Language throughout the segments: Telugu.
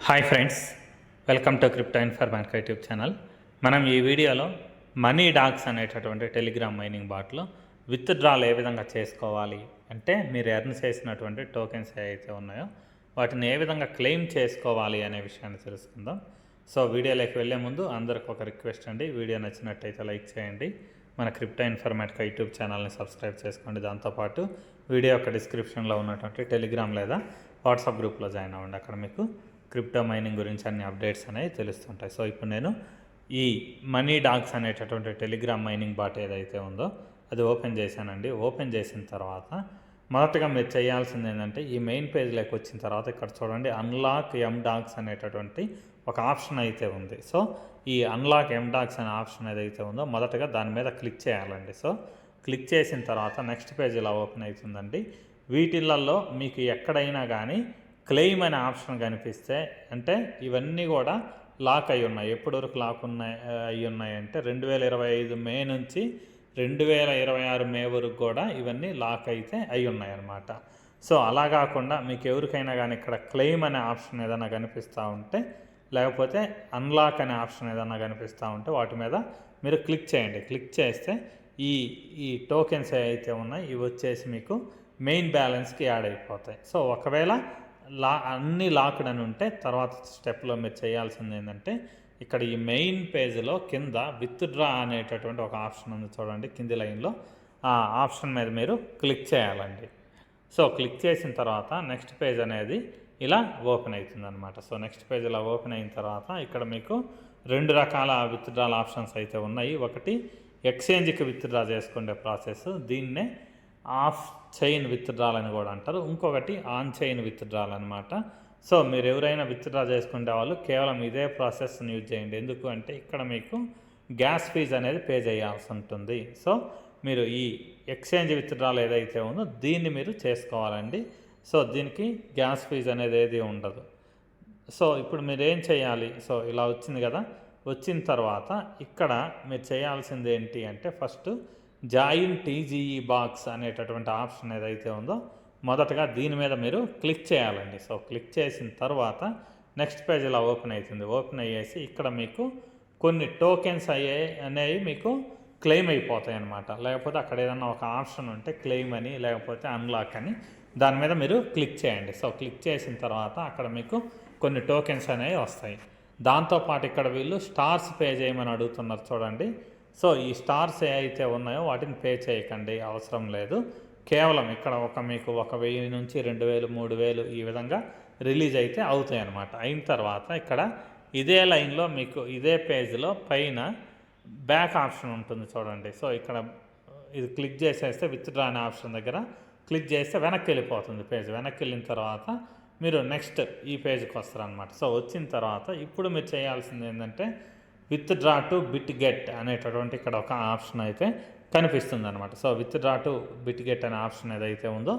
Hi friends, welcome to crypto informatic YouTube channel. మనం ఈ వీడియోలో మనీ డాగ్స్ అనేటటువంటి టెలిగ్రామ్ మైనింగ్ బాట్లో విత్డ్రాల్ ఏ విధంగా చేసుకోవాలి అంటే మీరు ఎర్న్ చేసినటువంటి టోకెన్స్ ఏవైతే ఉన్నాయో వాటిని ఏ విధంగా క్లెయిమ్ చేసుకోవాలి అనే విషయాన్ని తెలుసుకుందాం. సో వీడియోలోకి వెళ్ళే ముందు అందరికి ఒక రిక్వెస్ట్ అండి, వీడియో నచ్చినట్టయితే లైక్ చేయండి, మన క్రిప్టో ఇన్ఫర్మేటిక్ యూట్యూబ్ ఛానల్ని సబ్స్క్రైబ్ చేసుకోండి. దాంతోపాటు వీడియో యొక్క డిస్క్రిప్షన్లో ఉన్నటువంటి టెలిగ్రామ్ లేదా వాట్సాప్ గ్రూప్లో జాయిన్ అవ్వండి. అక్కడ మీకు క్రిప్టో మైనింగ్ గురించి అన్ని అప్డేట్స్ అనేవి తెలుస్తుంటాయి. సో ఇప్పుడు నేను ఈ మనీ డాగ్స్ అనేటటువంటి టెలిగ్రామ్ మైనింగ్ బాట్ ఏదైతే ఉందో అది ఓపెన్ చేశానండి. ఓపెన్ చేసిన తర్వాత మొదటగా మీరు చేయాల్సింది ఏంటంటే ఈ మెయిన్ పేజ్లోకి వచ్చిన తర్వాత ఇక్కడ చూడండి అన్లాక్ ఎమ్ డాగ్స్ అనేటటువంటి ఒక ఆప్షన్ అయితే ఉంది. సో ఈ అన్లాక్ ఎమ్ డాగ్స్ అనే ఆప్షన్ ఏదైతే ఉందో మొదటగా దాని మీద క్లిక్ చేయాలండి. సో క్లిక్ చేసిన తర్వాత నెక్స్ట్ పేజ్ ఇలా ఓపెన్ అవుతుందండి. వీటిల్లో మీకు ఎక్కడైనా కానీ క్లెయిమ్ అనే ఆప్షన్ కనిపిస్తే అంటే ఇవన్నీ కూడా లాక్ అయి ఉన్నాయి. ఎప్పటి వరకు లాక్ అయి ఉన్నాయంటే 2025 మే నుంచి 2026 మే వరకు కూడా ఇవన్నీ లాక్ అయితే అయి ఉన్నాయన్నమాట. సో అలా కాకుండా మీకు ఎవరికైనా కానీ ఇక్కడ క్లెయిమ్ అనే ఆప్షన్ ఏదైనా కనిపిస్తూ ఉంటే లేకపోతే అన్లాక్ అనే ఆప్షన్ ఏదైనా కనిపిస్తూ ఉంటే వాటి మీద మీరు క్లిక్ చేయండి. క్లిక్ చేస్తే ఈ టోకెన్స్ ఏవైతే ఉన్నాయో ఇవి వచ్చేసి మీకు మెయిన్ బ్యాలెన్స్కి యాడ్ అయిపోతాయి. సో ఒకవేళ అన్నీ లాక్డ్ అని ఉంటే తర్వాత స్టెప్లో మీరు చేయాల్సింది ఏంటంటే ఇక్కడ ఈ మెయిన్ పేజ్లో కింద విత్డ్రా అనేటటువంటి ఒక ఆప్షన్ ఉంది చూడండి కింది లైన్లో, ఆ ఆప్షన్ మీద మీరు క్లిక్ చేయాలండి. సో క్లిక్ చేసిన తర్వాత నెక్స్ట్ పేజ్ అనేది ఇలా ఓపెన్ అవుతుంది అనమాట. సో నెక్స్ట్ పేజ్ ఇలా ఓపెన్ అయిన తర్వాత ఇక్కడ మీకు రెండు రకాల విత్డ్రాల్ ఆప్షన్స్ అయితే ఉన్నాయి. ఒకటి ఎక్స్చేంజ్కి విత్డ్రా చేసుకునే ప్రాసెస్, దీన్నే ఆఫ్ చైన్ విత్డ్రాల్ అని కూడా అంటారు. ఇంకొకటి ఆన్ చైన్ విత్డ్రాల్ అనమాట. సో మీరు ఎవరైనా విత్డ్రా చేసుకునే వాళ్ళు కేవలం ఇదే ప్రాసెస్ని యూజ్ చేయండి. ఎందుకు అంటే ఇక్కడ మీకు గ్యాస్ ఫీజ్ అనేది పే చేయాల్సి ఉంటుంది. సో మీరు ఈ ఎక్స్చేంజ్ విత్డ్రాల్ ఏదైతే ఉందో దీన్ని మీరు చేసుకోవాలండి. సో దీనికి గ్యాస్ ఫీజ్ అనేది ఏది ఉండదు. సో ఇప్పుడు మీరు ఏం చేయాలి, సో ఇలా వచ్చింది కదా, వచ్చిన తర్వాత ఇక్కడ మీరు చేయాల్సింది ఏంటి అంటే ఫస్ట్ జాయిన్ టీజీఈ బాక్స్ అనేటటువంటి ఆప్షన్ ఏదైతే ఉందో మొదటగా దీని మీద మీరు క్లిక్ చేయాలండి. సో క్లిక్ చేసిన తర్వాత నెక్స్ట్ పేజ్ ఇలా ఓపెన్ అవుతుంది. ఓపెన్ అయ్యేసి ఇక్కడ మీకు కొన్ని టోకెన్స్ అనేవి మీకు క్లెయిమ్ అయిపోతాయి అన్నమాట. లేకపోతే అక్కడ ఏదన్నా ఒక ఆప్షన్ ఉంటే క్లెయిమ్ అని లేకపోతే అన్లాక్ అని దాని మీద మీరు క్లిక్ చేయండి. సో క్లిక్ చేసిన తర్వాత అక్కడ మీకు కొన్ని టోకెన్స్ అనేవి వస్తాయి. దాంతోపాటు ఇక్కడ వీళ్ళు స్టార్స్ పే చేయమని అడుగుతున్నారు చూడండి. సో ఈ స్టార్స్ ఏవైతే ఉన్నాయో వాటిని పే చేయకండి, అవసరం లేదు. కేవలం ఇక్కడ మీకు 1000 నుంచి 2000 3000 ఈ విధంగా రిలీజ్ అయితే అవుతాయి అన్నమాట. అయిన తర్వాత ఇక్కడ ఇదే లైన్లో మీకు ఇదే పేజ్లో పైన బ్యాక్ ఆప్షన్ ఉంటుంది చూడండి. సో ఇక్కడ ఇది క్లిక్ చేసేస్తే విత్డ్రా అనే ఆప్షన్ దగ్గర క్లిక్ చేస్తే వెనక్కి వెళ్ళిపోతుంది పేజ్. వెనక్కి వెళ్ళిన తర్వాత మీరు నెక్స్ట్ ఈ పేజ్కి వస్తారనమాట. సో వచ్చిన తర్వాత ఇప్పుడు మీరు చేయాల్సింది ఏంటంటే విత్డ్రా టు బిట్ గెట్ అనేటటువంటి ఇక్కడ ఒక ఆప్షన్ అయితే కనిపిస్తుంది అనమాట. So withdraw to bit get అనే ఆప్షన్ ఏదైతే ఉందో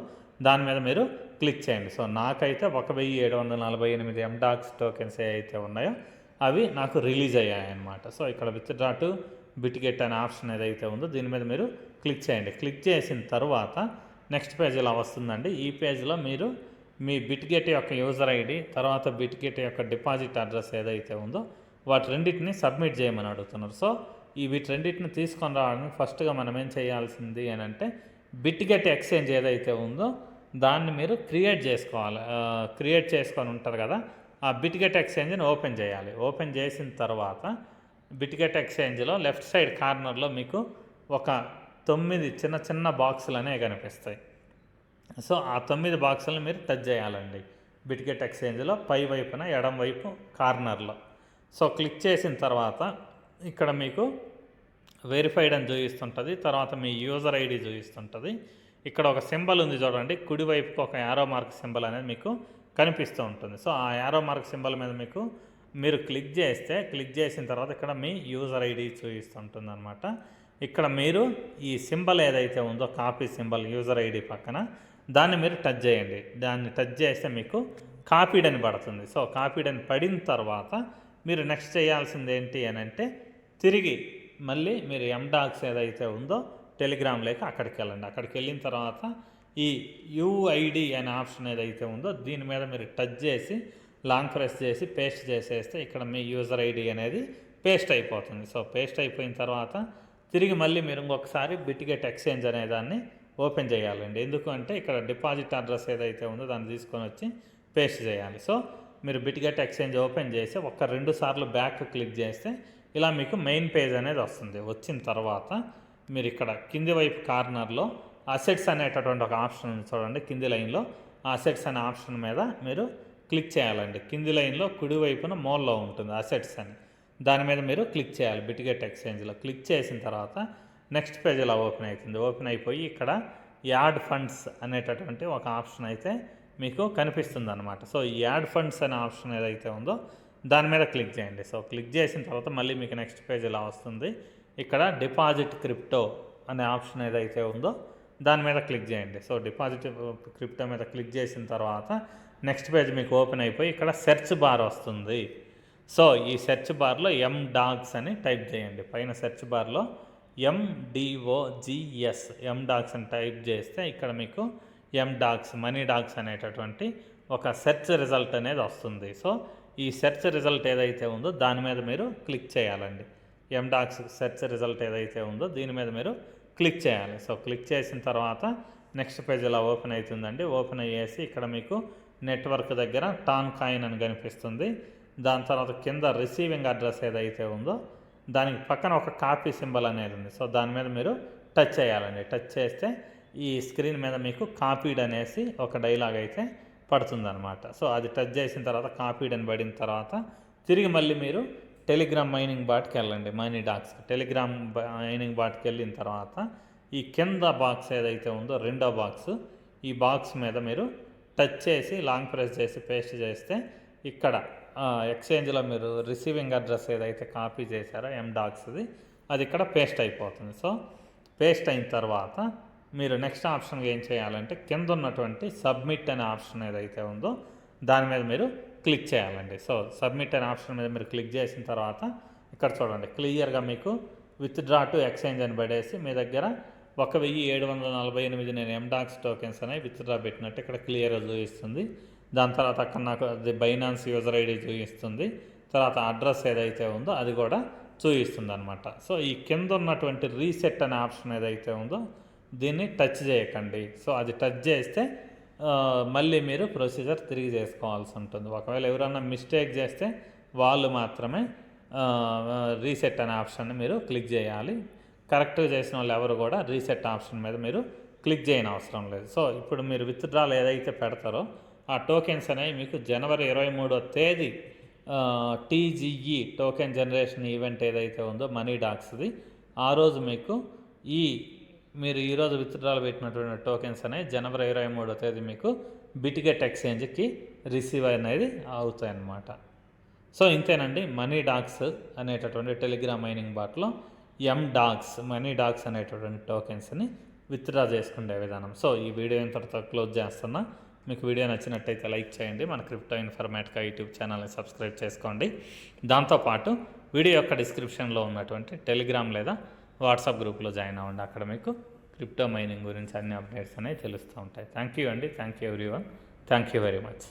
దాని మీద మీరు క్లిక్ చేయండి. సో నాకైతే 1748 ఎండాక్స్ టోకెన్స్ ఏవైతే ఉన్నాయో అవి నాకు రిలీజ్ అయ్యాయన్నమాట. సో ఇక్కడ విత్డ్రా టు బిట్ గెట్ అనే ఆప్షన్ ఏదైతే ఉందో దీని మీద మీరు క్లిక్ చేయండి. క్లిక్ చేసిన తర్వాత నెక్స్ట్ పేజ్ ఇలా వస్తుందండి. ఈ పేజ్లో మీరు మీ బిట్గెట్ యొక్క యూజర్ ఐడి తర్వాత బిట్గెట్ యొక్క డిపాజిట్ అడ్రస్ ఏదైతే ఉందో వాటి రెండింటిని సబ్మిట్ చేయమని అడుగుతున్నారు. సో వీటి రెండింటిని తీసుకొని రావడానికి ఫస్ట్గా మనం ఏం చేయాల్సింది అని అంటే బిట్గెట్ ఎక్స్చేంజ్ ఏదైతే ఉందో దాన్ని మీరు క్రియేట్ చేసుకోవాలి. క్రియేట్ చేసుకొని ఉంటారు కదా, ఆ బిట్గెట్ ఎక్స్చేంజ్ని ఓపెన్ చేయాలి. ఓపెన్ చేసిన తర్వాత బిట్గెట్ ఎక్స్చేంజ్లో లెఫ్ట్ సైడ్ కార్నర్లో మీకు ఒక 9 చిన్న చిన్న బాక్సులు అనేవి కనిపిస్తాయి. సో ఆ 9 బాక్సులను మీరు టచ్ చేయాలండి బిట్గెట్ ఎక్స్చేంజ్లో పై వైపున ఎడం వైపు కార్నర్లో. సో క్లిక్ చేసిన తర్వాత ఇక్కడ మీకు వెరిఫైడ్ అని చూపిస్తుంటుంది, తర్వాత మీ యూజర్ ఐడి చూపిస్తుంటుంది. ఇక్కడ ఒక సింబల్ ఉంది చూడండి, కుడివైపుకి ఒక యారో మార్క్ సింబల్ అనేది మీకు కనిపిస్తూ ఉంటుంది. సో ఆ యారో మార్క్ సింబల్ మీద మీరు క్లిక్ చేసిన తర్వాత ఇక్కడ మీ యూజర్ ఐడి చూపిస్తుంటుంది అనమాట. ఇక్కడ మీరు ఈ సింబల్ ఏదైతే ఉందో కాపీ సింబల్ యూజర్ ఐడి పక్కన దాన్ని మీరు టచ్ చేయండి. దాన్ని టచ్ చేస్తే మీకు కాపీడ్ అని పడుతుంది. సో కాపీడ్ అని పడిన తర్వాత మీరు నెక్స్ట్ చేయాల్సింది ఏంటి అని అంటే తిరిగి మళ్ళీ మీరు ఎండాక్స్ ఏదైతే ఉందో టెలిగ్రామ్లోకి అక్కడికి వెళ్ళండి. అక్కడికి వెళ్ళిన తర్వాత ఈ యూఐడి అనే ఆప్షన్ ఏదైతే ఉందో దీని మీద మీరు టచ్ చేసి లాంగ్ ప్రెస్ చేసి పేస్ట్ చేసేస్తే ఇక్కడ మీ యూజర్ ఐడి అనేది పేస్ట్ అయిపోతుంది. సో పేస్ట్ అయిపోయిన తర్వాత తిరిగి మళ్ళీ మీరు ఇంకొకసారి బిట్గెట్ ఎక్స్చేంజ్ అనే దాన్ని ఓపెన్ చేయాలండి. ఎందుకు అంటే ఇక్కడ డిపాజిట్ అడ్రస్ ఏదైతే ఉందో దాన్ని తీసుకొని వచ్చి పేస్ట్ చేయాలి. సో మీరు బిట్గెట్ ఎక్స్చేంజ్ ఓపెన్ చేసి ఒక 2 సార్లు బ్యాక్ క్లిక్ చేస్తే ఇలా మీకు మెయిన్ పేజ్ అనేది వస్తుంది. వచ్చిన తర్వాత మీరు ఇక్కడ కింది వైపు కార్నర్లో అసెట్స్ అనేటటువంటి ఒక ఆప్షన్ ఉంది చూడండి. కింది లైన్లో అసెట్స్ అనే ఆప్షన్ మీద మీరు క్లిక్ చేయాలండి. కింది లైన్లో కుడివైపున మూలలో ఉంటుంది అసెట్స్ అని, దాని మీద మీరు క్లిక్ చేయాలి. బిట్గెట్ ఎక్స్చేంజ్లో క్లిక్ చేసిన తర్వాత నెక్స్ట్ పేజ్ ఇలా ఓపెన్ అవుతుంది. ఓపెన్ అయిపోయి ఇక్కడ యాడ్ ఫండ్స్ అనేటటువంటి ఒక ఆప్షన్ అయితే మీకు కనిపిస్తుంది అనమాట. సో ఈ యాడ్ ఫండ్స్ అనే ఆప్షన్ ఏదైతే ఉందో దాని మీద క్లిక్ చేయండి. సో క్లిక్ చేసిన తర్వాత మళ్ళీ మీకు నెక్స్ట్ పేజ్ ఇలా వస్తుంది. ఇక్కడ డిపాజిట్ క్రిప్టో అనే ఆప్షన్ ఏదైతే ఉందో దాని మీద క్లిక్ చేయండి. సో డిపాజిట్ క్రిప్టో మీద క్లిక్ చేసిన తర్వాత నెక్స్ట్ పేజ్ మీకు ఓపెన్ అయిపోయి ఇక్కడ సెర్చ్ బార్ వస్తుంది. సో ఈ సెర్చ్ బార్లో MDAX అని టైప్ చేయండి. పైన సెర్చ్ బార్లో MDOGS MDAX అని టైప్ చేస్తే ఇక్కడ మీకు MDAX మనీ డాక్స్ అనేటటువంటి ఒక సెర్చ్ రిజల్ట్ అనేది వస్తుంది. సో ఈ సెర్చ్ రిజల్ట్ ఏదైతే ఉందో దాని మీద మీరు క్లిక్ చేయాలండి. MDAX సెర్చ్ రిజల్ట్ ఏదైతే ఉందో దీని మీద మీరు క్లిక్ చేయాలి. సో క్లిక్ చేసిన తర్వాత నెక్స్ట్ పేజ్ ఇలా ఓపెన్ అవుతుందండి. ఓపెన్ అయ్యేసి ఇక్కడ మీకు నెట్వర్క్ దగ్గర టాన్ కాయిన్ అని కనిపిస్తుంది. దాని తర్వాత కింద రిసీవింగ్ అడ్రస్ ఏదైతే ఉందో దానికి పక్కన ఒక కాపీ సింబల్ అనేది ఉంది. సో దాని మీద మీరు టచ్ చేయాలండి. టచ్ చేస్తే ఈ స్క్రీన్ మీద మీకు కాపీడ్ అనేసి ఒక డైలాగ్ అయితే పడుతుందన్నమాట. సో అది టచ్ చేసిన తర్వాత కాపీడ్ అని పడిన తర్వాత తిరిగి మళ్ళీ మీరు టెలిగ్రామ్ మైనింగ్ బాట్కి వెళ్ళండి. మనీ డాక్స్ టెలిగ్రామ్ మైనింగ్ బాట్కి వెళ్ళిన తర్వాత ఈ కింద బాక్స్ ఏదైతే ఉందో రెండో బాక్స్, ఈ బాక్స్ మీద మీరు టచ్ చేసి లాంగ్ ప్రెస్ చేసి పేస్ట్ చేస్తే ఇక్కడ ఎక్స్చేంజ్లో మీరు రిసీవింగ్ అడ్రస్ ఏదైతే కాపీ చేశారో MDAXది అది ఇక్కడ పేస్ట్ అయిపోతుంది. సో పేస్ట్ అయిన తర్వాత మీరు నెక్స్ట్ ఆప్షన్ ఏం చేయాలంటే కింద ఉన్నటువంటి సబ్మిట్ అనే ఆప్షన్ ఏదైతే ఉందో దాని మీద మీరు క్లిక్ చేయాలండి. సో సబ్మిట్ అనే ఆప్షన్ మీద మీరు క్లిక్ చేసిన తర్వాత ఇక్కడ చూడండి క్లియర్గా మీకు విత్డ్రా టు ఎక్స్చేంజ్ అని పడేసి మీ దగ్గర 1748 నేను MDAX టోకెన్స్ అనేవి విత్డ్రా పెట్టినట్టు ఇక్కడ క్లియర్గా చూపిస్తుంది. దాని తర్వాత అక్కడ నాకు అది బైనాన్స్ యూజర్ ఐడి చూపిస్తుంది. తర్వాత అడ్రస్ ఏదైతే ఉందో అది కూడా చూపిస్తుంది అనమాట. సో ఈ కింద ఉన్నటువంటి రీసెట్ అనే ఆప్షన్ ఏదైతే ఉందో దీన్ని టచ్ చేయకండి. సో అది టచ్ చేస్తే మళ్ళీ మీరు ప్రొసీజర్ తిరిగి చేసుకోవాల్సి ఉంటుంది. ఒకవేళ ఎవరన్నా మిస్టేక్ చేస్తే వాళ్ళు మాత్రమే రీసెట్ అనే ఆప్షన్ని మీరు క్లిక్ చేయాలి. కరెక్ట్గా చేసిన వాళ్ళు ఎవరు కూడా రీసెట్ ఆప్షన్ మీద మీరు క్లిక్ చేయని అవసరం లేదు. సో ఇప్పుడు మీరు విత్డ్రాల్ ఏదైతే పెడతారో ఆ టోకెన్స్ అనేవి మీకు జనవరి 23వ తేదీ TGE టోకెన్ జనరేషన్ ఈవెంట్ ఏదైతే ఉందో మనీ డాక్స్ది ఆ రోజు మీకు మీరు ఈరోజు విత్డ్రాల్ పెట్టినటువంటి టోకెన్స్ అనేవి జనవరి 23వ తేదీ మీకు బిట్గెట్ ఎక్స్చేంజ్కి రిసీవ్ అనేది అవుతాయి అన్నమాట. సో ఇంతేనండి మనీ డాక్స్ అనేటటువంటి టెలిగ్రామ్ మైనింగ్ బాట్లో MDAX మనీ డాక్స్ అనేటటువంటి టోకెన్స్ని విత్డ్రా చేసుకునే విధానం. సో ఈ వీడియో ఇంతటితో క్లోజ్ చేస్తున్నా. మీకు వీడియో నచ్చినట్టయితే లైక్ చేయండి. మన క్రిప్టో ఇన్ఫర్మేటికా యూట్యూబ్ ఛానల్ని సబ్స్క్రైబ్ చేసుకోండి. దాంతోపాటు వీడియో యొక్క డిస్క్రిప్షన్లో ఉన్నటువంటి టెలిగ్రామ్ లేదా వాట్సాప్ గ్రూప్లో జాయిన్ అవ్వండి. అక్కడ మీకు క్రిప్టో మైనింగ్ గురించి అన్ని అప్డేట్స్ అనేవి తెలుస్తూ ఉంటాయి. థ్యాంక్ యూ అండి. Thank you everyone. Thank you very much.